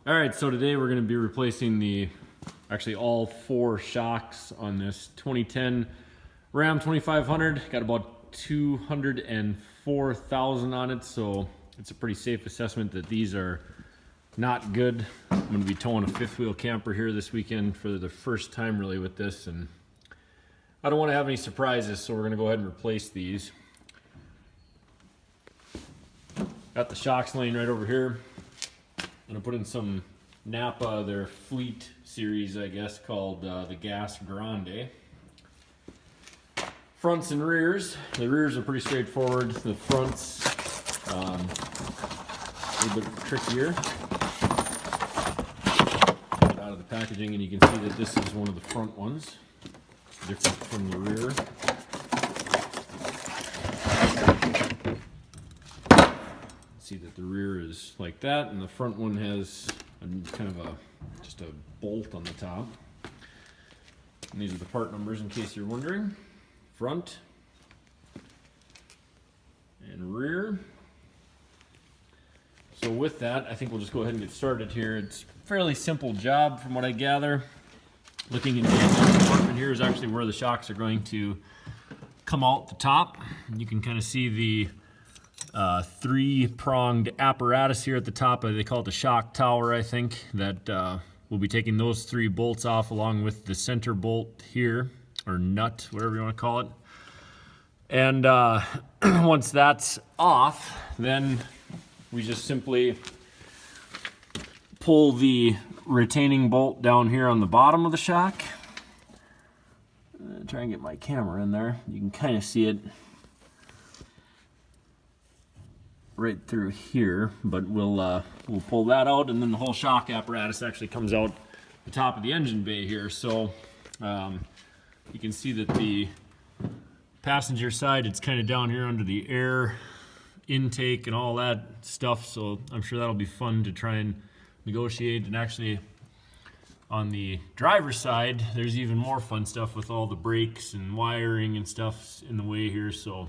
All right, so today we're going to be replacing all four shocks on this 2010 Ram 2500. Got about 204,000 on it, so it's a pretty safe assessment that these are not good. I'm going to be towing a fifth wheel camper here this weekend for the first time really with this, and I don't want to have any surprises, so we're going to go ahead and replace these. Got the shocks laying right over here. I'm going to put in some Napa, their Fleet series, I guess, called the Gas Grande. Fronts and rears. The rears are pretty straightforward. The fronts, a little bit trickier. Get out of the packaging, and you can see that this is one of the front ones. It's different from the rear. See that the rear is like that, and the front one has kind of just a bolt on the top. And these are the part numbers in case you're wondering. Front and rear. So with that, I think we'll just go ahead and get started here. It's a fairly simple job from what I gather. Looking in the engine compartment here is actually where the shocks are going to come out the top. You can kind of see the three-pronged apparatus here at the top. They call it the shock tower, I think, that we'll be taking those three bolts off along with the center bolt here, or nut, whatever you want to call it. And once that's off, then we just simply pull the retaining bolt down here on the bottom of the shock. Try and get my camera in there. You can kind of see it right through here, but we'll pull that out, and then the whole shock apparatus actually comes out the top of the engine bay here. So you can see that the passenger side, it's kind of down here under the air intake and all that stuff, so I'm sure that'll be fun to try and negotiate. And actually on the driver's side, there's even more fun stuff with all the brakes and wiring and stuff in the way here. So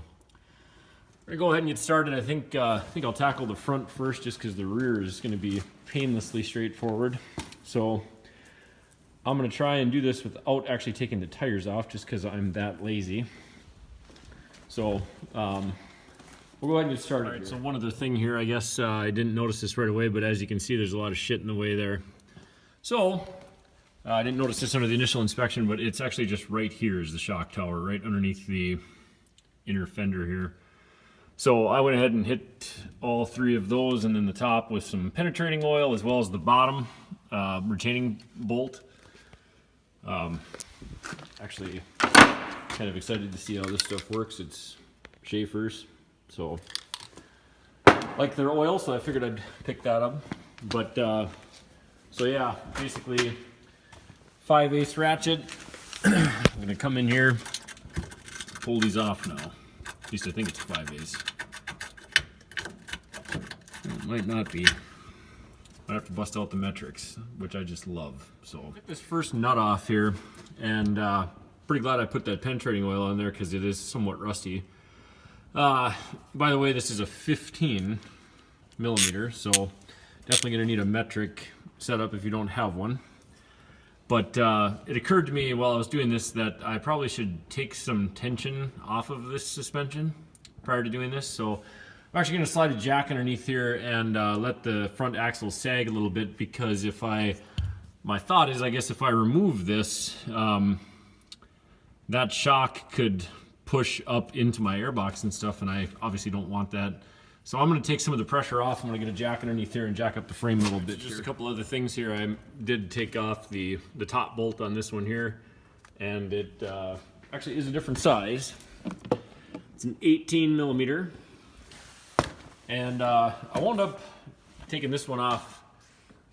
we're gonna go ahead and get started. I think I'll tackle the front first, just because the rear is going to be painlessly straightforward. So I'm going to try and do this without actually taking the tires off, just because I'm that lazy. So we'll go ahead and get started. All right, so one other thing here, I guess I didn't notice this right away, but as you can see, there's a lot of shit in the way there. So I didn't notice this under the initial inspection, but it's actually just right here is the shock tower, right underneath the inner fender here. So I went ahead and hit all three of those, and then the top with some penetrating oil, as well as the bottom retaining bolt. Actually, kind of excited to see how this stuff works. It's Schaefer's, so like their oil, so I figured I'd pick that up. But so yeah, basically 5/8 ratchet. I'm gonna come in here, pull these off now. At least I think it's 5/8. It might not be. I have to bust out the metrics, which I just love. So get this first nut off here, and pretty glad I put that penetrating oil on there because it is somewhat rusty. By the way, this is a 15 millimeter, so definitely going to need a metric setup if you don't have one. But it occurred to me while I was doing this that I probably should take some tension off of this suspension prior to doing this. So I'm actually going to slide a jack underneath here and let the front axle sag a little bit, because my thought is, I guess if I remove this, that shock could push up into my airbox and stuff, and I obviously don't want that. So I'm going to take some of the pressure off. I'm going to get a jack underneath here and jack up the frame a little bit. Just a couple other things here. I did take off the top bolt on this one here, and it actually is a different size. It's an 18 millimeter, and I wound up taking this one off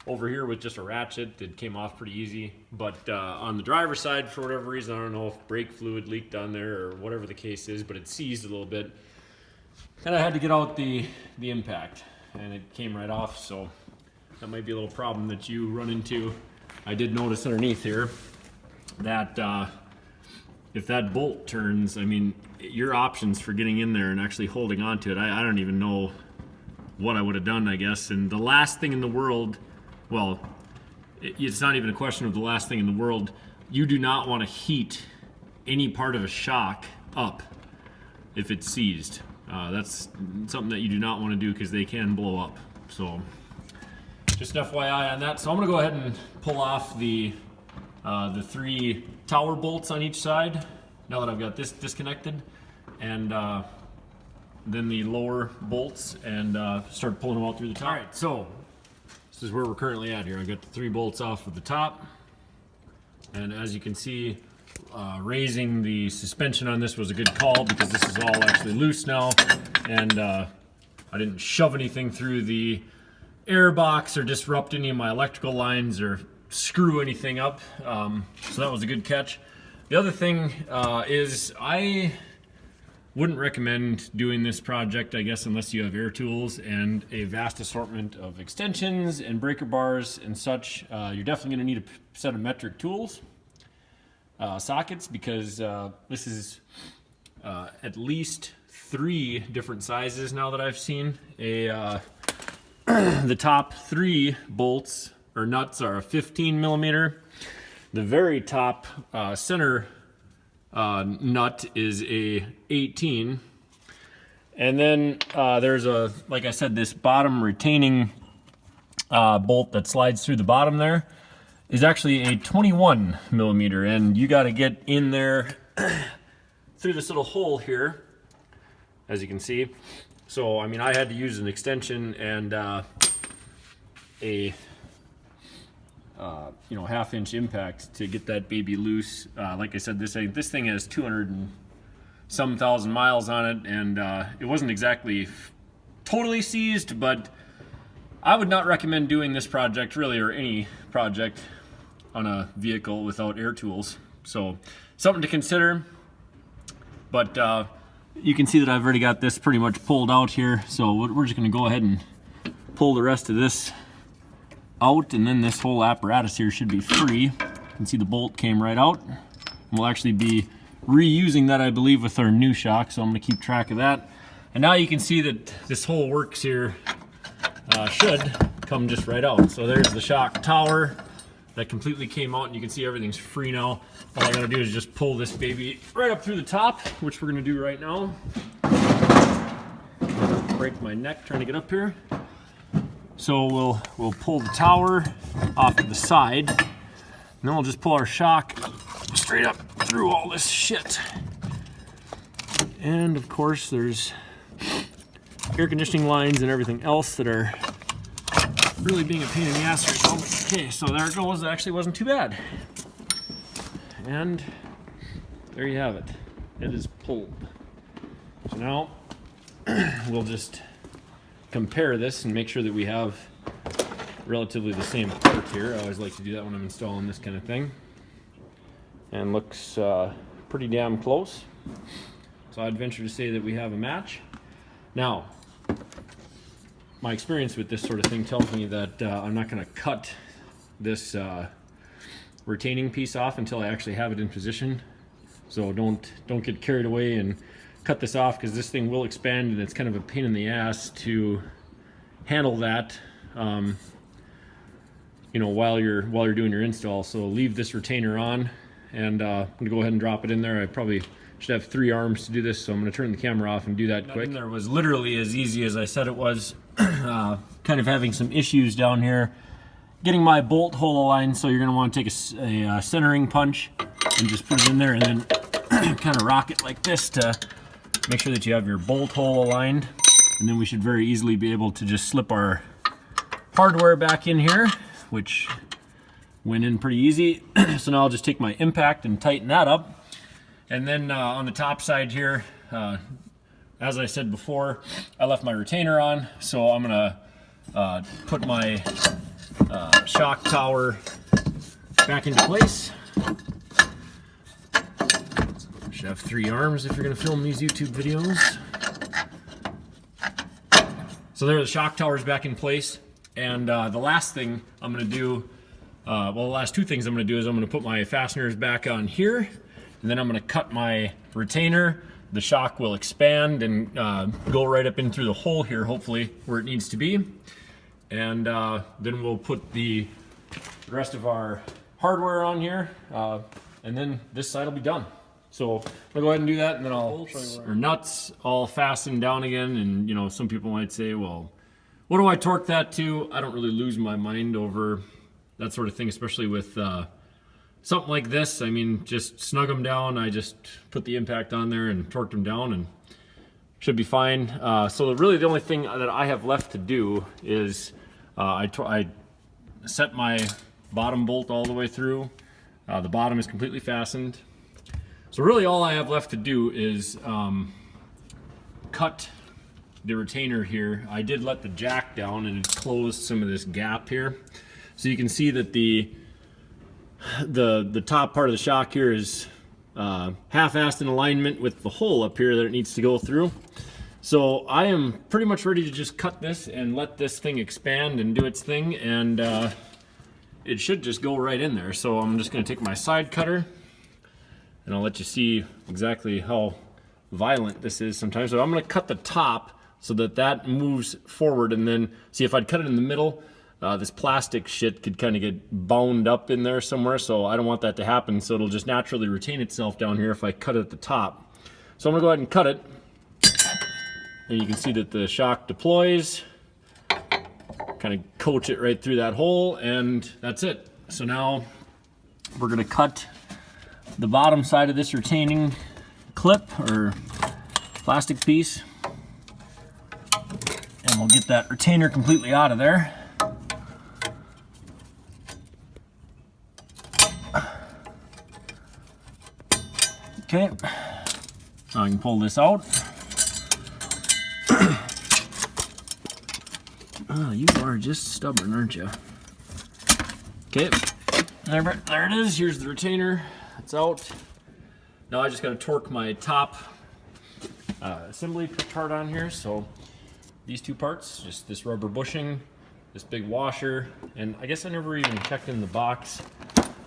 over here with just a ratchet. It came off pretty easy, but on the driver's side, for whatever reason, I don't know if brake fluid leaked on there or whatever the case is, but it seized a little bit. And I had to get out the impact, and it came right off, so that might be a little problem that you run into. I did notice underneath here that if that bolt turns, I mean, your options for getting in there and actually holding on to it, I don't even know what I would have done, I guess. And the last thing in the world well, it's not even a question of the last thing in the world. You do not want to heat any part of a shock up if it's seized. That's something that you do not want to do because they can blow up. So just FYI on that. So I'm going to go ahead and pull off the 3 tower bolts on each side now that I've got this disconnected, and then the lower bolts, and start pulling them out through the top. All right, so this is where we're currently at here. I got the 3 bolts off of the top, and as you can see, raising the suspension on this was a good call because this is all actually loose now, and I didn't shove anything through the air box or disrupt any of my electrical lines or screw anything up, so that was a good catch. The other thing is I wouldn't recommend doing this project, I guess, unless you have air tools and a vast assortment of extensions and breaker bars and such. You're definitely going to need a set of metric tools, sockets, because this is at least 3 different sizes now that I've seen. The top 3 bolts or nuts are a 15 millimeter. The very top center nut is a 18, and then there's a, like I said, this bottom retaining bolt that slides through the bottom there is actually a 21 millimeter, and you got to get in there through this little hole here, as you can see. So I mean, I had to use an extension and a you know, 1/2-inch impact to get that baby loose. Like I said, this thing has 200 and some thousand miles on it, and it wasn't exactly totally seized, but I would not recommend doing this project really, or any project on a vehicle without air tools. So something to consider. But you can see that I've already got this pretty much pulled out here, so we're just going to go ahead and pull the rest of this out, and then this whole apparatus here should be free. You can see the bolt came right out. We'll actually be reusing that, I believe, with our new shock, so I'm going to keep track of that. And now you can see that this whole works here should come just right out. So there's the shock tower that completely came out, and you can see everything's free now. All I gotta do is just pull this baby right up through the top, which we're gonna do right now. Break my neck trying to get up here. So we'll pull the tower off to the side, and then we'll just pull our shock straight up through all this shit. And of course there's air conditioning lines and everything else that are really being a pain in the ass right now. Okay, so there it goes. It actually wasn't too bad. And there you have it. It is pulled. So now we'll just compare this and make sure that we have relatively the same part here. I always like to do that when I'm installing this kind of thing. And looks pretty damn close. So I'd venture to say that we have a match. Now, my experience with this sort of thing tells me that I'm not going to cut this retaining piece off until I actually have it in position. So don't get carried away and cut this off, because this thing will expand and it's kind of a pain in the ass to handle that you know, while you're doing your install. So leave this retainer on, and I'm going to go ahead and drop it in there. I probably should have 3 arms to do this, so I'm going to turn the camera off and do that quick. There was literally as easy as I said it was. Kind of having some issues down here getting my bolt hole aligned, so you're going to want to take a centering punch and just put it in there, and then kind of rock it like this to make sure that you have your bolt hole aligned, and then we should very easily be able to just slip our hardware back in here, which went in pretty easy. So now I'll just take my impact and tighten that up, and then on the top side here, as I said before, I left my retainer on, so I'm gonna put my shock tower back into place. Should have 3 arms if you're gonna film these YouTube videos. So there, the shock tower's back in place, and the last thing I'm gonna do, well, the last 2 things I'm gonna do is I'm gonna put my fasteners back on here, and then I'm gonna cut my retainer. The shock will expand and go right up in through the hole here, hopefully, where it needs to be. and then we'll put the rest of our hardware on here, and then this side will be done. So I'll go ahead and do that, and then I'll our nuts all fastened down again. And you know, some people might say, well, what do I torque that to? I don't really lose my mind over that sort of thing, especially with something like this. I mean, just snug them down. I just put the impact on there and torqued them down, and should be fine. So really the only thing that I have left to do is I set my bottom bolt all the way through. The bottom is completely fastened. So really all I have left to do is cut the retainer here. I did let the jack down and it closed some of this gap here. So you can see that the top part of the shock here is half-assed in alignment with the hole up here that it needs to go through. So I am pretty much ready to just cut this and let this thing expand and do its thing, and it should just go right in there. So I'm just going to take my side cutter and I'll let you see exactly how violent this is sometimes. So I'm going to cut the top so that that moves forward, and then see if I'd cut it in the middle, this plastic shit could kind of get bound up in there somewhere. So I don't want that to happen. So it'll just naturally retain itself down here if I cut it at the top. So I'm going to go ahead and cut it. And you can see that the shock deploys, kind of coach it right through that hole, and that's it. So now we're going to cut the bottom side of this retaining clip or plastic piece, and we'll get that retainer completely out of there. Okay, now I can pull this out. Oh, you are just stubborn, aren't you? Okay, there it is. Here's the retainer. It's out. Now I just got to torque my top assembly part on here. So these two parts, just this rubber bushing, this big washer, and I guess I never even checked in the box.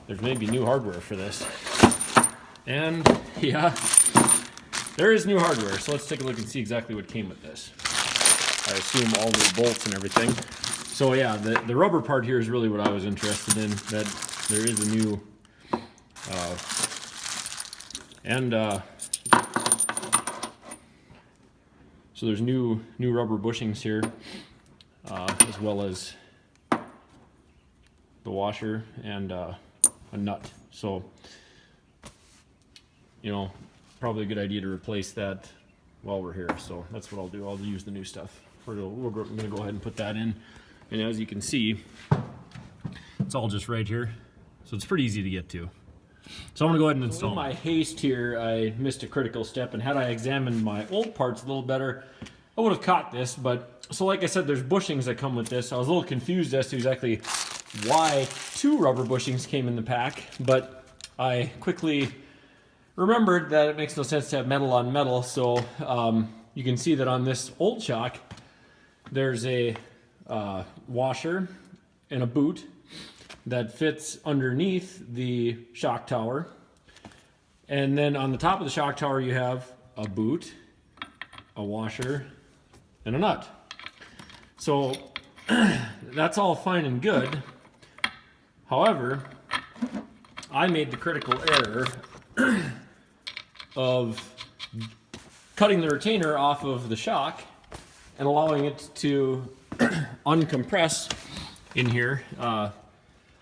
There's maybe new hardware for this. And yeah, there is new hardware. So let's take a look and see exactly what came with this. I assume all the bolts and everything. So yeah, the rubber part here is really what I was interested in. That there is a new, so there's new rubber bushings here, as well as the washer and a nut. So, you know, probably a good idea to replace that while we're here. So that's what I'll do. I'll use the new stuff. I'm going to go ahead and put that in. And as you can see, it's all just right here. So it's pretty easy to get to. So I'm going to go ahead and install. In my haste here, I missed a critical step. And had I examined my old parts a little better, I would have caught this. But so like I said, there's bushings that come with this. I was a little confused as to exactly why 2 rubber bushings came in the pack. But I quickly remembered that it makes no sense to have metal on metal. So you can see that on this old shock, there's a washer and a boot that fits underneath the shock tower. And then on the top of the shock tower, you have a boot, a washer, and a nut. So that's all fine and good. However, I made the critical error of cutting the retainer off of the shock and allowing it to uncompress in here.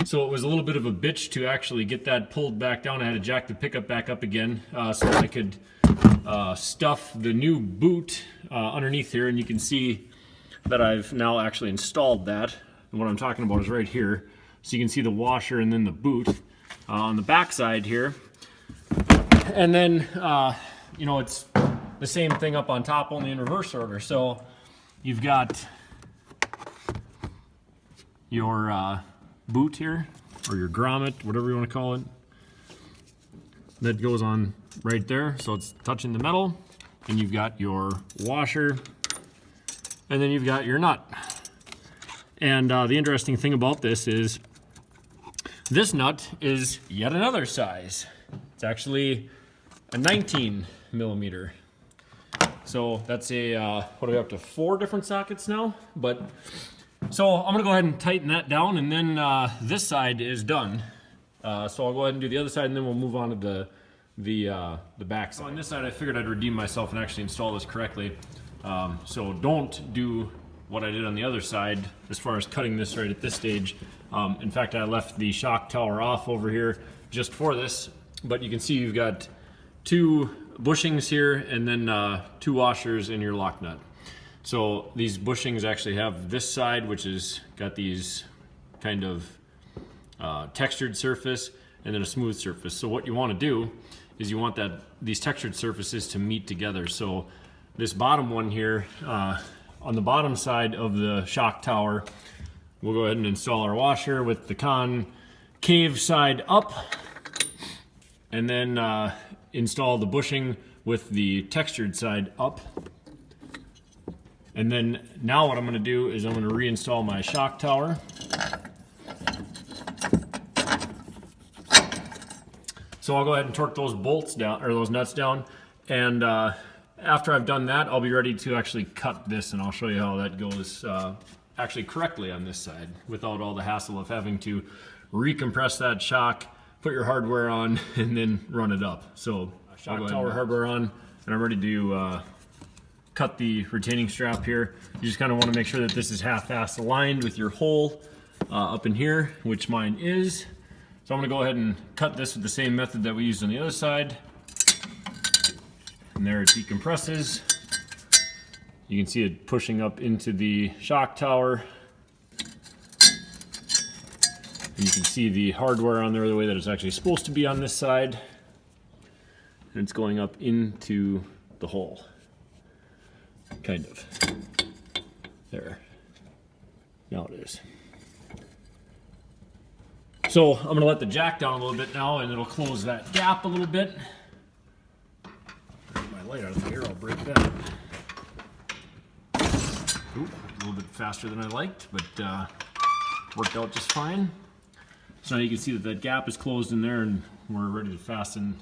So it was a little bit of a bitch to actually get that pulled back down. I had to jack the pickup back up again so I could stuff the new boot underneath here, and you can see that I've now actually installed that. And what I'm talking about is right here. So you can see the washer and then the boot on the back side here. And then, you know, it's the same thing up on top, only in reverse order. So you've got your boot here, or your grommet, whatever you want to call it, that goes on right there. So it's touching the metal. And you've got your washer, and then you've got your nut. And the interesting thing about this is this nut is yet another size. It's actually a 19 millimeter. So that's a, what are we up to, 4 different sockets now? But So I'm gonna go ahead and tighten that down, and then this side is done. So I'll go ahead and do the other side, and then we'll move on to the back side. So on this side, I figured I'd redeem myself and actually install this correctly. So don't do what I did on the other side as far as cutting this right at this stage. In fact, I left the shock tower off over here just for this, but you can see you've got 2 bushings here and then 2 washers in your lock nut. So these bushings actually have this side, which has got these kind of textured surface and then a smooth surface. So what you want to do is you want these textured surfaces to meet together. So this bottom one here, on the bottom side of the shock tower, we'll go ahead and install our washer with the concave side up, and then install the bushing with the textured side up. And then now what I'm going to do is I'm going to reinstall my shock tower. So I'll go ahead and torque those bolts down, or those nuts down, and after I've done that, I'll be ready to actually cut this, and I'll show you how that goes actually correctly on this side without all the hassle of having to recompress that shock, put your hardware on, and then run it up. So shock tower hardware on, and I'm ready to cut the retaining strap here. You just kind of want to make sure that this is half-assed aligned with your hole up in here, which mine is. So I'm going to go ahead and cut this with the same method that we used on the other side. And there it decompresses. You can see it pushing up into the shock tower. And you can see the hardware on there the way that it's actually supposed to be on this side. And it's going up into the hole. Kind of. There. Now it is. So I'm going to let the jack down a little bit now, and it'll close that gap a little bit. Get my light out of here, I'll break that. Ooh, a little bit faster than I liked, but worked out just fine. So now you can see that that gap is closed in there, and we're ready to fasten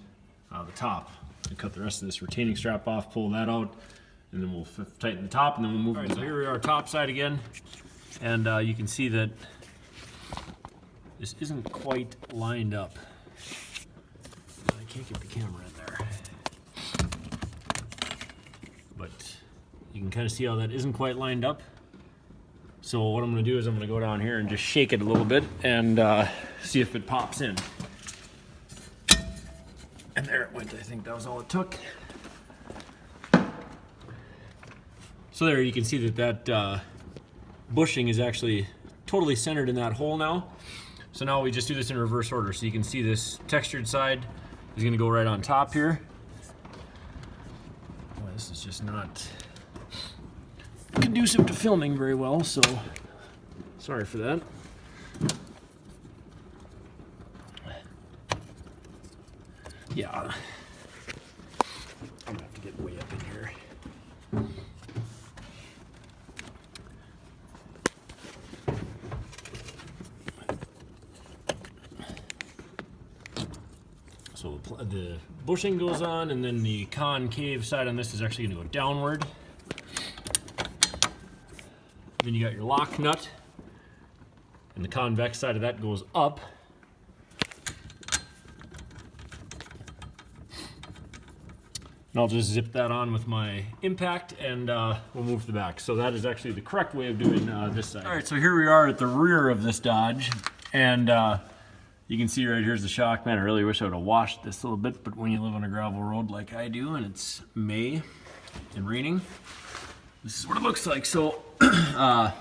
the top. And cut the rest of this retaining strap off, pull that out, and then we'll tighten the top, and then we'll move it. So here we are, top side again, and you can see that this isn't quite lined up. I can't get the camera in there. But you can kind of see how that isn't quite lined up. So what I'm going to do is I'm going to go down here and just shake it a little bit and see if it pops in. And there it went. I think that was all it took. So there you can see that bushing is actually totally centered in that hole now. So now we just do this in reverse order. So you can see this textured side is going to go right on top here. Boy, this is just not conducive to filming very well, so sorry for that. Yeah, I'm gonna have to get way up in here. So the bushing goes on, and then the concave side on this is actually going to go downward. Then you got your lock nut, and the convex side of that goes up. And I'll just zip that on with my impact, and we'll move to the back. So that is actually the correct way of doing this side. All right, so here we are at the rear of this Dodge, and you can see right here's the shock. Man, I really wish I would have washed this a little bit, but when you live on a gravel road like I do, and it's May and raining, this is what it looks like. So I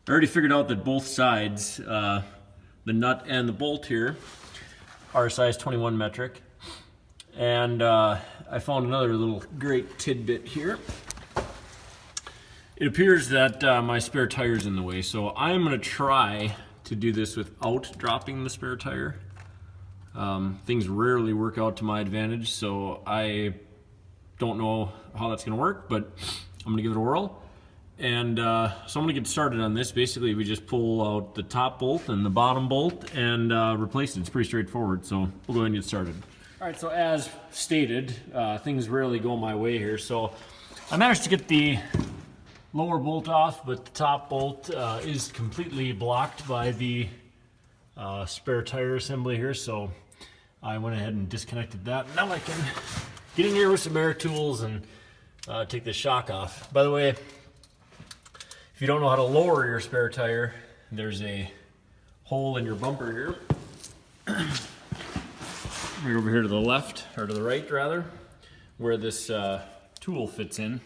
already figured out that both sides, the nut and the bolt here, are size 21 metric. And I found another little great tidbit here. It appears that my spare tire is in the way, so I'm going to try to do this without dropping the spare tire. Things rarely work out to my advantage, so I don't know how that's going to work, but I'm going to give it a whirl. And so I'm going to get started on this. Basically, we just pull out the top bolt and the bottom bolt and replace it. It's pretty straightforward, so we'll go ahead and get started. All right, so as stated, things rarely go my way here. So I managed to get the lower bolt off, but the top bolt is completely blocked by the spare tire assembly here, so I went ahead and disconnected that. Now I can get in here with some air tools and take the shock off. By the way, if you don't know how to lower your spare tire, there's a hole in your bumper here. Right over here to the left, or to the right rather, where this tool fits in.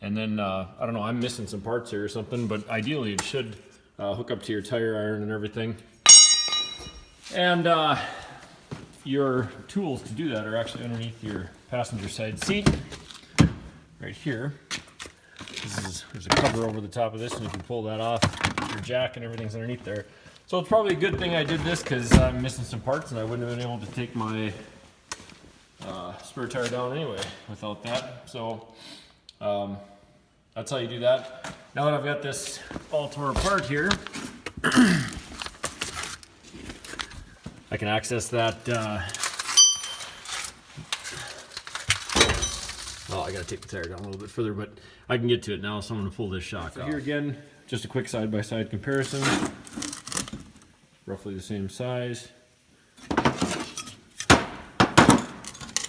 And then, I don't know, I'm missing some parts here or something, but ideally it should hook up to your tire iron and everything. And your tools to do that are actually underneath your passenger side seat, right here. There's a cover over the top of this, and you can pull that off. Your jack and everything's underneath there. So it's probably a good thing I did this, because I'm missing some parts and I wouldn't have been able to take my spare tire down anyway without that. So that's how you do that. Now that I've got this all tore apart here, I can access that. Well, I gotta take the tire down a little bit further, but I can get to it now, so I'm gonna pull this shock off. Here again, just a quick side-by-side comparison. Roughly the same size.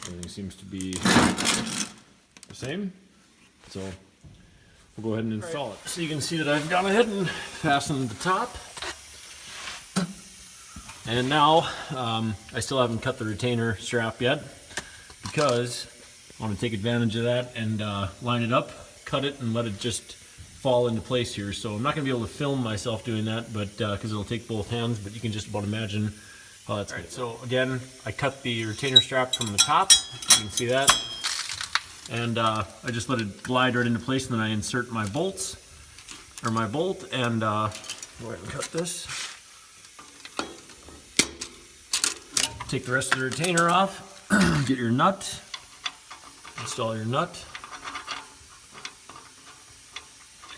Everything seems to be the same. So we'll go ahead and install it. So you can see that I've gone ahead and fastened the top. And now, I still haven't cut the retainer strap yet, because I want to take advantage of that and line it up, cut it, and let it just fall into place here. So I'm not going to be able to film myself doing that, but because it'll take both hands, but you can just about imagine how that's going. So again, I cut the retainer strap from the top, you can see that, and I just let it glide right into place, and then I insert my bolts, or my bolt, and go ahead and cut this. Take the rest of the retainer off, get your nut, install your nut,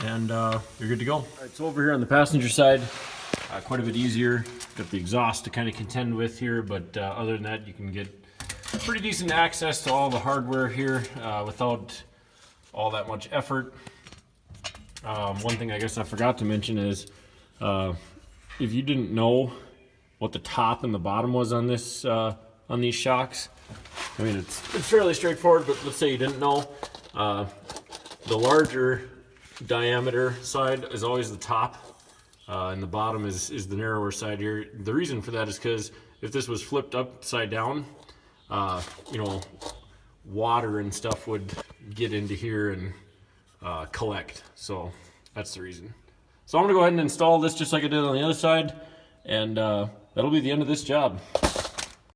and you're good to go. All right, so over here on the passenger side, quite a bit easier. Got the exhaust to kind of contend with here, but other than that, you can get pretty decent access to all the hardware here without all that much effort. One thing I guess I forgot to mention is if you didn't know what the top and the bottom was on this on these shocks, I mean it's fairly straightforward, but let's say you didn't know, the larger diameter side is always the top, and the bottom is the narrower side here. The reason for that is because if this was flipped upside down, you know, water and stuff would get into here and collect. So that's the reason. So I'm gonna go ahead and install this just like I did on the other side, and that'll be the end of this job.